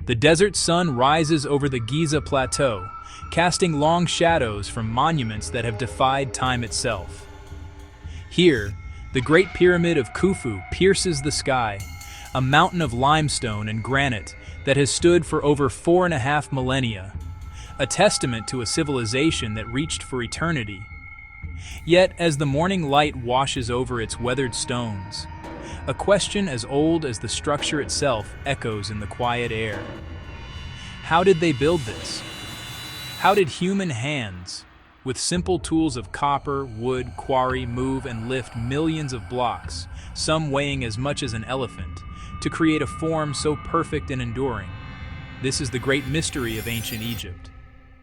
The desert sun rises over the Giza Plateau, casting long shadows from monuments that have defied time itself. Here, the Great Pyramid of Khufu pierces the sky, a mountain of limestone and granite that has stood for over 4.5 millennia, a testament to a civilization that reached for eternity. Yet, as the morning light washes over its weathered stones, a question as old as the structure itself echoes in the quiet air. How did they build this? How did human hands, with simple tools of copper, wood, quarry, move and lift millions of blocks, some weighing as much as an elephant, to create a form so perfect and enduring? This is the great mystery of ancient Egypt.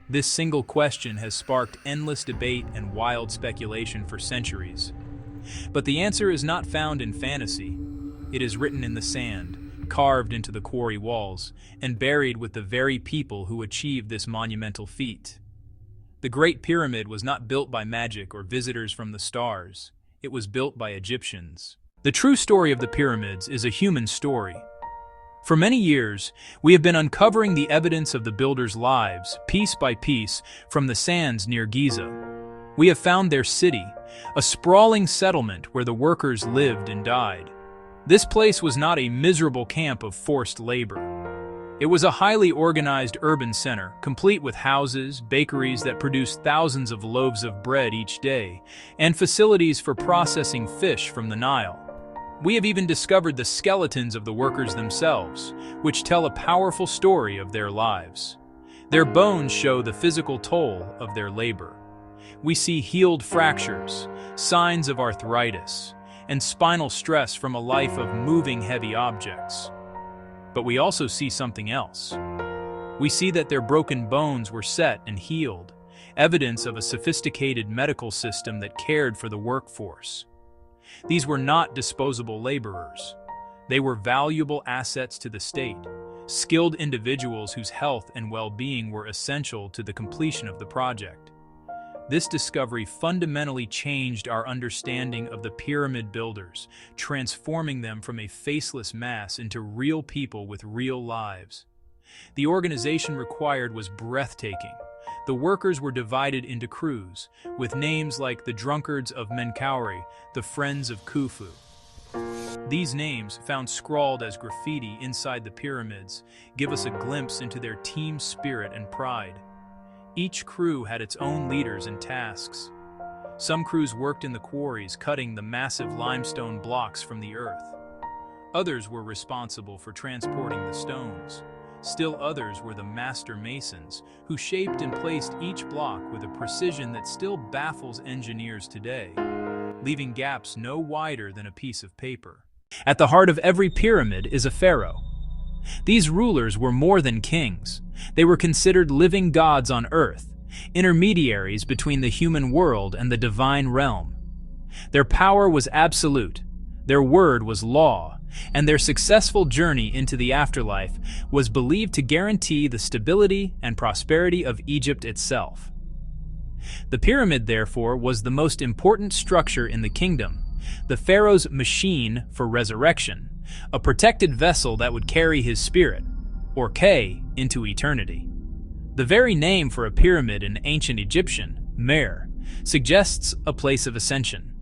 This single question has sparked endless debate and wild speculation for centuries. But the answer is not found in fantasy. It is written in the sand, carved into the quarry walls, and buried with the very people who achieved this monumental feat. The Great Pyramid was not built by magic or visitors from the stars. It was built by Egyptians. The true story of the pyramids is a human story. For many years, we have been uncovering the evidence of the builders' lives, piece by piece, from the sands near Giza. We have found their city, a sprawling settlement where the workers lived and died. This place was not a miserable camp of forced labor. It was a highly organized urban center, complete with houses, bakeries that produced thousands of loaves of bread each day, and facilities for processing fish from the Nile. We have even discovered the skeletons of the workers themselves, which tell a powerful story of their lives. Their bones show the physical toll of their labor. We see healed fractures, signs of arthritis, and spinal stress from a life of moving heavy objects. But we also see something else. We see that their broken bones were set and healed, evidence of a sophisticated medical system that cared for the workforce. These were not disposable laborers. They were valuable assets to the state, skilled individuals whose health and well-being were essential to the completion of the project. This discovery fundamentally changed our understanding of the pyramid builders, transforming them from a faceless mass into real people with real lives. The organization required was breathtaking. The workers were divided into crews, with names like the Drunkards of Menkaure, the Friends of Khufu. These names, found scrawled as graffiti inside the pyramids, give us a glimpse into their team spirit and pride. Each crew had its own leaders and tasks. Some crews worked in the quarries, cutting the massive limestone blocks from the earth. Others were responsible for transporting the stones. Still others were the master masons, who shaped and placed each block with a precision that still baffles engineers today, leaving gaps no wider than a piece of paper. At the heart of every pyramid is a pharaoh. These rulers were more than kings. They were considered living gods on earth, intermediaries between the human world and the divine realm. Their power was absolute, their word was law, and their successful journey into the afterlife was believed to guarantee the stability and prosperity of Egypt itself. The pyramid, therefore, was the most important structure in the kingdom, the pharaoh's machine for resurrection, a protected vessel that would carry his spirit, or K, into eternity. The very name for a pyramid in ancient Egyptian, Mer, suggests a place of ascension.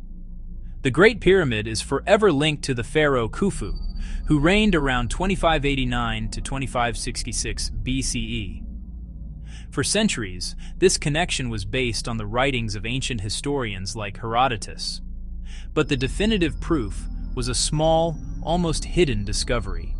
The Great Pyramid is forever linked to the pharaoh Khufu, who reigned around 2589 to 2566 BCE. For centuries, this connection was based on the writings of ancient historians like Herodotus. But the definitive proof was a small, almost hidden discovery.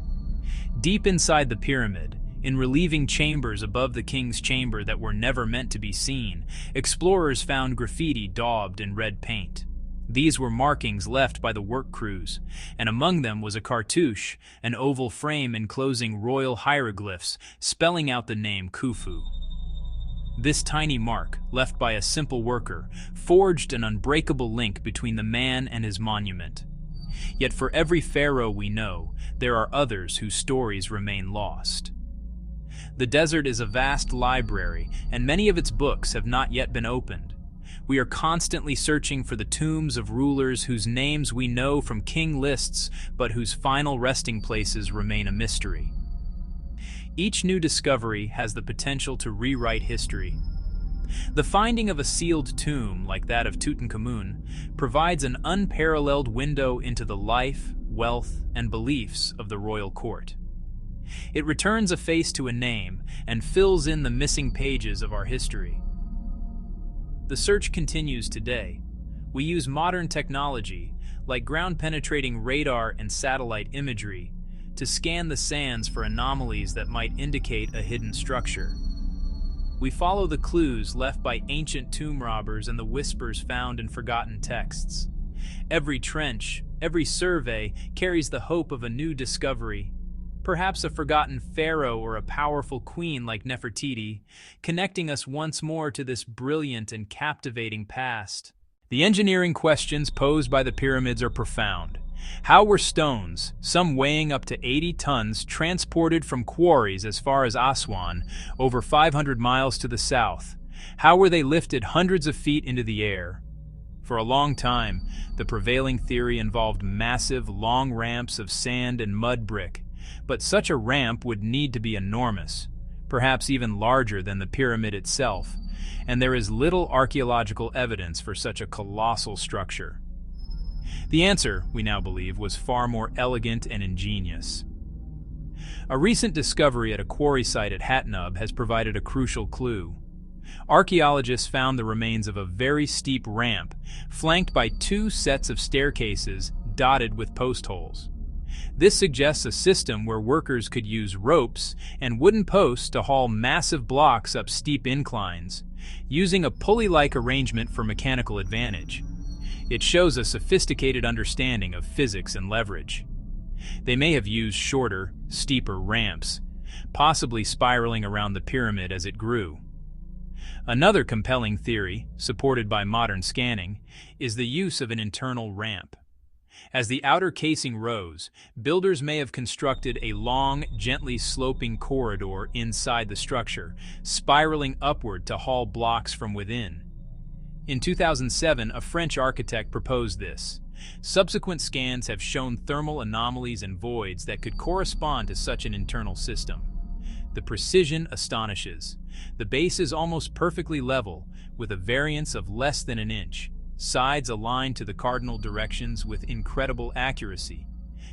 Deep inside the pyramid, in relieving chambers above the king's chamber that were never meant to be seen, explorers found graffiti daubed in red paint. These were markings left by the work crews, and among them was a cartouche, an oval frame enclosing royal hieroglyphs spelling out the name Khufu. This tiny mark, left by a simple worker, forged an unbreakable link between the man and his monument. Yet for every pharaoh we know, there are others whose stories remain lost. The desert is a vast library, and many of its books have not yet been opened. We are constantly searching for the tombs of rulers whose names we know from king lists, but whose final resting places remain a mystery. Each new discovery has the potential to rewrite history. The finding of a sealed tomb like that of Tutankhamun provides an unparalleled window into the life, wealth, and beliefs of the royal court. It returns a face to a name and fills in the missing pages of our history. The search continues today. We use modern technology, like ground-penetrating radar and satellite imagery, to scan the sands for anomalies that might indicate a hidden structure. We follow the clues left by ancient tomb robbers and the whispers found in forgotten texts. Every trench, every survey carries the hope of a new discovery, perhaps a forgotten pharaoh or a powerful queen like Nefertiti, connecting us once more to this brilliant and captivating past. The engineering questions posed by the pyramids are profound. How were stones, some weighing up to 80 tons, transported from quarries as far as Aswan, over 500 miles to the south? How were they lifted hundreds of feet into the air? For a long time, the prevailing theory involved massive, long ramps of sand and mud brick, but such a ramp would need to be enormous, perhaps even larger than the pyramid itself, and there is little archaeological evidence for such a colossal structure. The answer, we now believe, was far more elegant and ingenious. A recent discovery at a quarry site at Hatnub has provided a crucial clue. Archaeologists found the remains of a very steep ramp, flanked by two sets of staircases dotted with post holes. This suggests a system where workers could use ropes and wooden posts to haul massive blocks up steep inclines, using a pulley-like arrangement for mechanical advantage. It shows a sophisticated understanding of physics and leverage. They may have used shorter, steeper ramps, possibly spiraling around the pyramid as it grew. Another compelling theory, supported by modern scanning, is the use of an internal ramp. As the outer casing rose, builders may have constructed a long, gently sloping corridor inside the structure, spiraling upward to haul blocks from within. In 2007, a French architect proposed this. Subsequent scans have shown thermal anomalies and voids that could correspond to such an internal system. The precision astonishes. The base is almost perfectly level, with a variance of less than an inch. Sides aligned to the cardinal directions with incredible accuracy.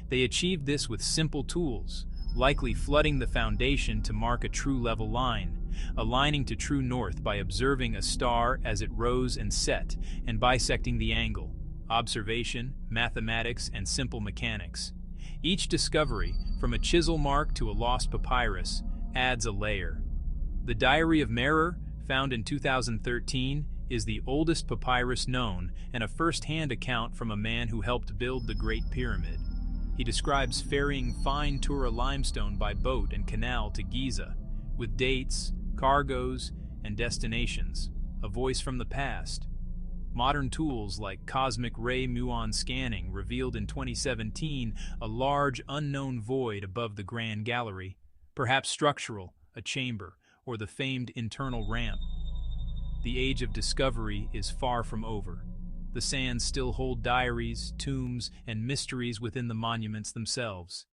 They achieved this with simple tools, likely flooding the foundation to mark a true level line, aligning to true north by observing a star as it rose and set, and bisecting the angle. Observation, mathematics, and simple mechanics. Each discovery, from a chisel mark to a lost papyrus, adds a layer. The Diary of Merer, found in 2013, is the oldest papyrus known and a first-hand account from a man who helped build the Great Pyramid. He describes ferrying fine Tura limestone by boat and canal to Giza, with dates, cargoes, and destinations, a voice from the past. Modern tools like cosmic ray muon scanning revealed in 2017 a large unknown void above the Grand Gallery, perhaps structural, a chamber, or the famed internal ramp. The age of discovery is far from over. The sands still hold diaries, tombs, and mysteries within the monuments themselves.